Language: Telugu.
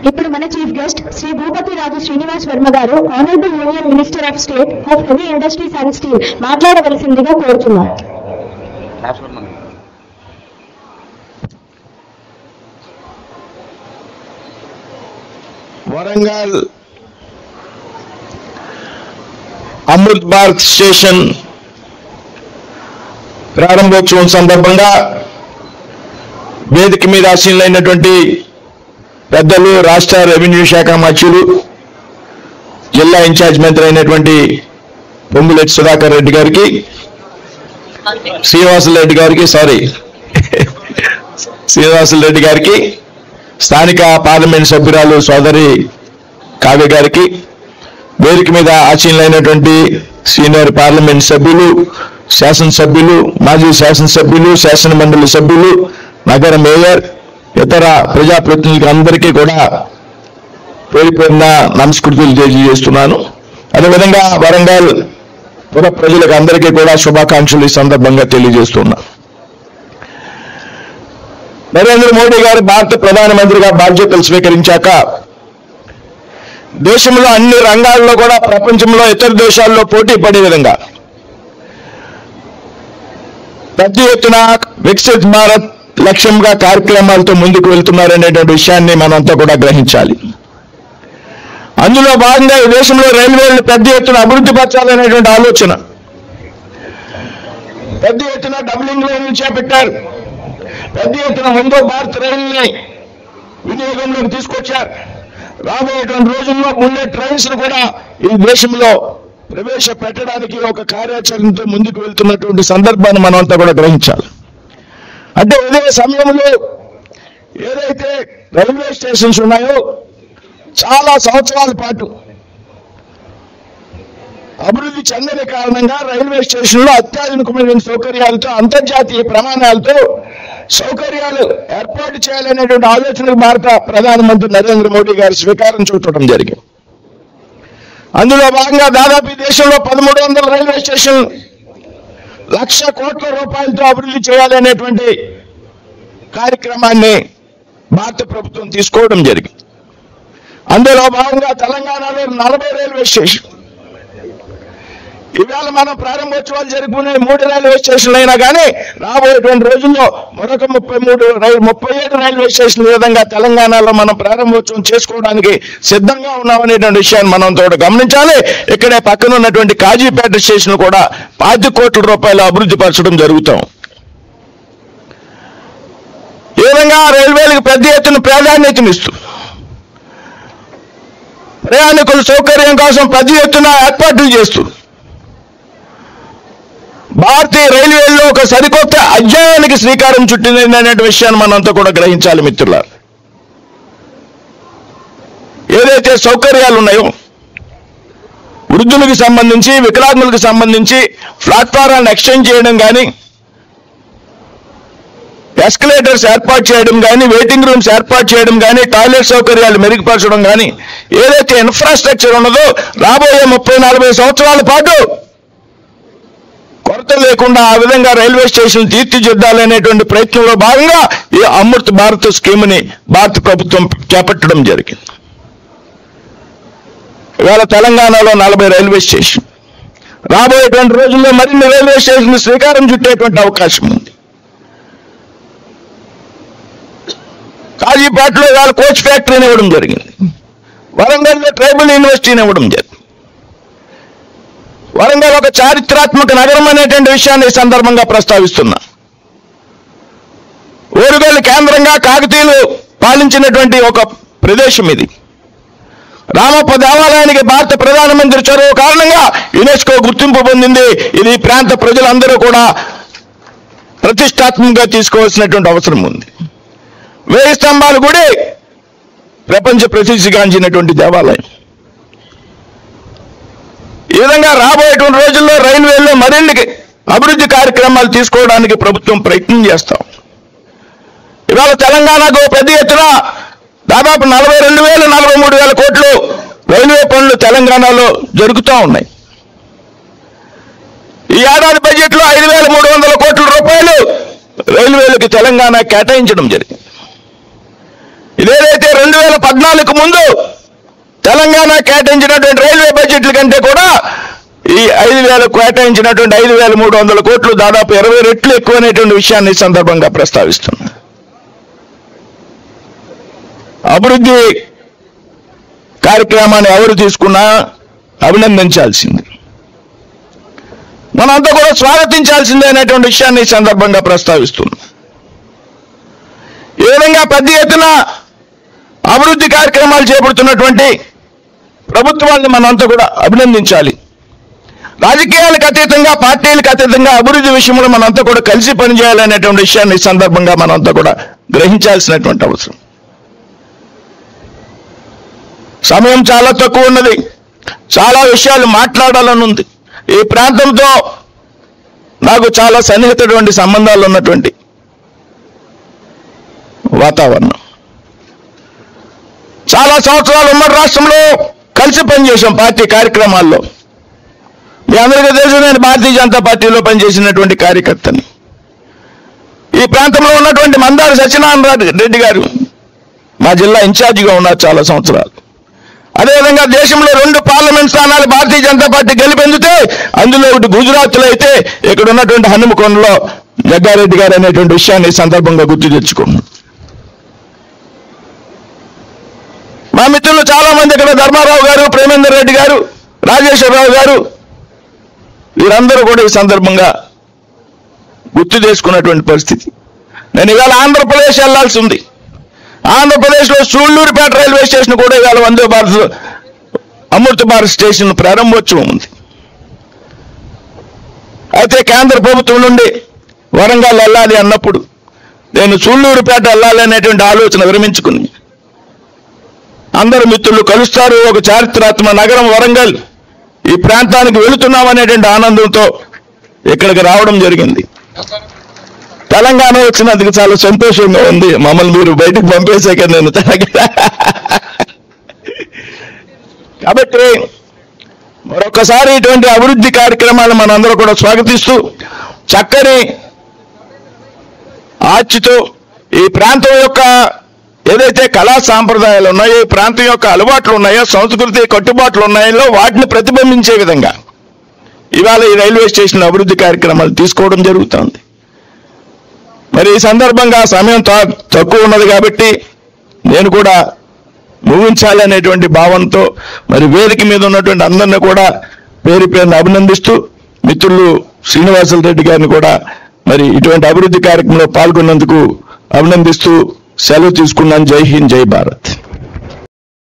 ఇప్పుడు మన చీఫ్ గెస్ట్ శ్రీ భూపతి రాజు శ్రీనివాస్ వర్మ గారు, honourable union minister of state of heavy industries and steel మాట్లాడవలసిందిగా కోరుతున్నారు. వరంగల్ అమృత్ భారత్ స్టేషన్ ప్రారంభోత్సవం సందర్భంగా వేదిక మీద ఆసీనులైనటువంటి పెద్దలు, రాష్ట్ర రెవెన్యూ శాఖ మంత్రులు, జిల్లా ఇన్ఛార్జ్ మంత్రి అయినటువంటి పొంగులేటి సుధాకర్ రెడ్డి గారికి, శ్రీనివాసరెడ్డి గారికి, స్థానిక పార్లమెంట్ సభ్యురాలు సోదరి కావ్య గారికి, వేదిక మీద ఆసీనులైనటువంటి సీనియర్ పార్లమెంట్ సభ్యులు, శాసనసభ్యులు, మాజీ శాసనసభ్యులు, శాసన మండలి సభ్యులు, నగర మేయర్, ఇతర ప్రజాప్రతినిధులకు అందరికీ కూడా పేరు పేరున నమస్కృతులు తెలియజేస్తున్నాను. అదేవిధంగా వరంగల్ పుర ప్రజలకు అందరికీ కూడా శుభాకాంక్షలు ఈ సందర్భంగా తెలియజేస్తున్నా. నరేంద్ర మోడీ గారు భారత ప్రధానమంత్రిగా బాధ్యతలు స్వీకరించాక దేశంలో అన్ని రంగాల్లో కూడా ప్రపంచంలో ఇతర దేశాల్లో పోటీ పడే విధంగా పెద్ద ఎత్తున వికసిత్ భారత్ లక్ష్యంగా కార్యక్రమాలతో ముందుకు వెళ్తున్నారనేటువంటి విషయాన్ని మనంతా కూడా గ్రహించాలి. అందులో భాగంగా ఈ దేశంలో రైల్వేలను పెద్ద ఎత్తున అభివృద్ధి పరచాలనేటువంటి ఆలోచన, పెద్ద ఎత్తున డబ్లింగ్ లైన్లు చేపట్టారు, పెద్ద ఎత్తున వందో భారత్ రైలుని వినియోగంలోకి తీసుకొచ్చారు. రాబోయేటువంటి రోజుల్లో బుల్లెట్ ట్రైన్స్ కూడా ఈ దేశంలో ప్రవేశపెట్టడానికి ఒక కార్యాచరణతో ముందుకు వెళ్తున్నటువంటి సందర్భాన్ని మనం అంతా కూడా గ్రహించాలి. అంటే ఇదే సమయంలో ఏదైతే రైల్వే స్టేషన్స్ ఉన్నాయో చాలా సంవత్సరాల పాటు అభివృద్ధి చెందని కారణంగా రైల్వే స్టేషన్లో అత్యాధునికమైన సౌకర్యాలతో, అంతర్జాతీయ ప్రమాణాలతో సౌకర్యాలు ఏర్పాటు చేయాలనేటువంటి ఆలోచనకు భారత ప్రధానమంత్రి నరేంద్ర మోడీ గారు స్వీకారం చుట్టడం జరిగింది. అందులో భాగంగా దాదాపు ఈ దేశంలో 1300 రైల్వే స్టేషన్ 1,00,000 కోట్ల రూపాయలతో అభివృద్ధి చేయాలనేటువంటి కార్యక్రమాన్ని భారత ప్రభుత్వం తీసుకోవడం జరిగింది. అందులో భాగంగా తెలంగాణలో 40 రైల్వే స్టేషన్, ఇవాళ మనం ప్రారంభోత్సవాలు జరుపుకునే 3 రైల్వే స్టేషన్లు అయినా కానీ రాబోయేటువంటి రోజుల్లో మరొక 37 రైల్వే స్టేషన్ల విధంగా తెలంగాణలో మనం ప్రారంభోత్సవం చేసుకోవడానికి సిద్ధంగా ఉన్నామనేటువంటి విషయాన్ని మనం కూడా గమనించాలి. ఇక్కడే పక్కన ఉన్నటువంటి కాజీపేట స్టేషన్ కూడా 5 కోట్ల రూపాయలు అభివృద్ధి పరచడం జరుగుతాం. ఈ విధంగా రైల్వేలకు పెద్ద ఎత్తున ప్రాధాన్యతనిస్తూ ప్రయాణికుల సౌకర్యం కోసం పెద్ద ఎత్తున ఏర్పాట్లు చేస్తూ భారతీయ రైల్వేల్లో ఒక సరికొత్త అధ్యాయానికి శ్రీకారం చుట్టింది అనే విషయాన్ని మనంతా కూడా గ్రహించాలి మిత్రులారా. ఏదైతే సౌకర్యాలు ఉన్నాయో వృద్ధులకు సంబంధించి, వికలాంగులకు సంబంధించి ప్లాట్ఫారాలను ఎక్స్టెండ్ చేయడం కానీ, ఎస్కలేటర్స్ ఏర్పాటు చేయడం కానీ, వెయిటింగ్ రూమ్స్ ఏర్పాటు చేయడం కానీ, టాయిలెట్ సౌకర్యాలు మెరుగుపరచడం కానీ, ఏదైతే ఇన్ఫ్రాస్ట్రక్చర్ ఉన్నదో రాబోయే 30-40 సంవత్సరాల పాటు కొరత లేకుండా ఆ విధంగా రైల్వే స్టేషన్ తీర్చిదిద్దాలనేటువంటి ప్రయత్నంలో భాగంగా ఈ అమృత్ భారత్ స్కీమ్ని భారత ప్రభుత్వం చేపట్టడం జరిగింది. ఇవాళ తెలంగాణలో 40 రైల్వే స్టేషన్, రాబోయేటువంటి రోజుల్లో మరిన్ని రైల్వే స్టేషన్ శ్రీకారం చుట్టేటువంటి అవకాశం ఉంది. కాజీపేటలో ఇవాళ కోచ్ ఫ్యాక్టరీని ఇవ్వడం జరిగింది. వరంగల్లో ట్రైబల్ యూనివర్సిటీని ఇవ్వడం జరిగింది. వరంగల్ ఒక చారిత్రాత్మక నగరం అనేటువంటి విషయాన్ని ఈ సందర్భంగా ప్రస్తావిస్తున్నా. ఓరుగల్లు కేంద్రంగా కాకతీయులు పాలించినటువంటి ఒక ప్రదేశం ఇది. రామప్ప దేవాలయానికి భారత ప్రధానమంత్రి చొరవ కారణంగా యునెస్కో గుర్తింపు పొందింది. ఇది ప్రాంత ప్రజలందరూ కూడా ప్రతిష్టాత్మకంగా తీసుకోవాల్సినటువంటి అవసరం ఉంది. 1000 స్తంభాల గుడి ప్రపంచ ప్రసిద్ధిగాంచినటువంటి దేవాలయం. ఈ విధంగా రాబోయేటువంటి రోజుల్లో రైల్వేల్లో మరిన్ని అభివృద్ధి కార్యక్రమాలు తీసుకోవడానికి ప్రభుత్వం ప్రయత్నం చేస్తాం. ఇవాళ తెలంగాణకు పెద్ద ఎత్తున దాదాపు 42,000-43,000 కోట్లు రైల్వే పనులు తెలంగాణలో జరుగుతూ ఉన్నాయి. ఈ ఏడాది బడ్జెట్లో 5,300 కోట్ల రూపాయలు రైల్వేలకు తెలంగాణ కేటాయించడం జరిగింది. ఇదేదైతే 2014 ముందు తెలంగాణ కేటాయించినటువంటి రైల్వే బడ్జెట్ల కంటే కూడా ఈ 5,000 కేటాయించినటువంటి 5,300 కోట్లు దాదాపు 20 రెట్లు ఎక్కువ అనేటువంటి విషయాన్ని ఈ సందర్భంగా ప్రస్తావిస్తున్నా. అభివృద్ధి కార్యక్రమాన్ని ఎవరు తీసుకున్నా అభినందించాల్సింది, మనంతా కూడా స్వాగతించాల్సిందే అనేటువంటి విషయాన్ని ఈ సందర్భంగా ప్రస్తావిస్తున్నా. ఈ విధంగా పెద్ద ఎత్తున అభివృద్ధి కార్యక్రమాలు చేపడుతున్నటువంటి ప్రభుత్వాన్ని మనంతా కూడా అభినందించాలి. రాజకీయాలకు అతీతంగా, పార్టీలకు అతీతంగా అభివృద్ధి విషయంలో మనంతా కూడా కలిసి పనిచేయాలనేటువంటి విషయాన్ని ఈ సందర్భంగా మనంతా కూడా గ్రహించాల్సినటువంటి అవసరం. సమయం చాలా తక్కువ ఉన్నది, చాలా విషయాలు మాట్లాడాలని ఉంది. ఈ ప్రాంతంతో నాకు చాలా సన్నిహితటువంటి సంబంధాలు ఉన్నటువంటి వాతావరణం. చాలా సంవత్సరాలు ఉమ్మడి రాష్ట్రంలో కలిసి పనిచేశాం పార్టీ కార్యక్రమాల్లో. మీ అందరికీ తెలుసు, నేను భారతీయ జనతా పార్టీలో పనిచేసినటువంటి కార్యకర్తని. ఈ ప్రాంతంలో ఉన్నటువంటి మందార సత్యనారాయణ రెడ్డి గారు మా జిల్లా ఇన్ఛార్జిగా ఉన్నారు చాలా సంవత్సరాలు. అదేవిధంగా దేశంలో 2 పార్లమెంట్ స్థానాలు భారతీయ జనతా పార్టీ గెలిపెందితే అందులో ఒకటి గుజరాత్లో అయితే ఇక్కడ ఉన్నటువంటి హనుమకొండలో జగ్గారెడ్డి గారు అనేటువంటి విషయాన్ని సందర్భంగా గుర్తు తెచ్చుకున్నాం. మా మిత్రులు చాలా మంది ఇక్కడ ధర్మారావు గారు, ప్రేమేందర్ రెడ్డి గారు, రాజేశ్వరరావు గారు, వీరందరూ కూడా ఈ సందర్భంగా గుర్తు చేసుకున్నటువంటి పరిస్థితి. నేను ఇవాళ ఆంధ్రప్రదేశ్ వెళ్లాల్సి ఉంది. ఆంధ్రప్రదేశ్లో సూళ్లూరుపేట రైల్వే స్టేషన్ కూడా ఇవాళ వందే భారత్ అమృత భారత్ స్టేషన్ ప్రారంభోత్సవం ఉంది. అయితే కేంద్ర ప్రభుత్వం నుండి వరంగల్ వెళ్ళాలి అన్నప్పుడు నేను సూళ్లూరుపేట వెళ్ళాలి అనేటువంటి ఆలోచన విరమించుకుని అందరు మిత్రులు కలుస్తారు, ఒక చారిత్రాత్మక నగరం వరంగల్, ఈ ప్రాంతానికి వెళుతున్నాం అనేటువంటి ఆనందంతో ఇక్కడికి రావడం జరిగింది. తెలంగాణ వచ్చినందుకు చాలా సంతోషంగా ఉంది. మమ్మల్ని మీరు బయటకు పంపేశాక నేను కాబట్టి మరొకసారి ఇటువంటి అభివృద్ధి కార్యక్రమాలు మనందరూ కూడా స్వాగతిస్తూ చక్కని ఆర్చితో ఈ ప్రాంతం యొక్క ఏదైతే కళా సాంప్రదాయాలు ఉన్నాయో, ఈ ప్రాంతం యొక్క అలవాట్లు ఉన్నాయో, సంస్కృతి కట్టుబాట్లు ఉన్నాయో వాటిని ప్రతిబింబించే విధంగా ఇవాళ ఈ రైల్వే స్టేషన్ అభివృద్ధి కార్యక్రమాలు తీసుకోవడం జరుగుతుంది. మరి ఈ సందర్భంగా సమయం తక్కువ ఉన్నది కాబట్టి నేను కూడా ముగించాలనేటువంటి భావంతో మరి వేదిక మీద ఉన్నటువంటి అందరినీ కూడా పేరు పేరును అభినందిస్తూ మిత్రులు శ్రీనివాసులు రెడ్డి గారిని కూడా మరి ఇటువంటి అభివృద్ధి కార్యక్రమంలో పాల్గొన్నందుకు అభినందిస్తూ సెలవు తీసుకున్నాను. జై హింద్, జై భారత్.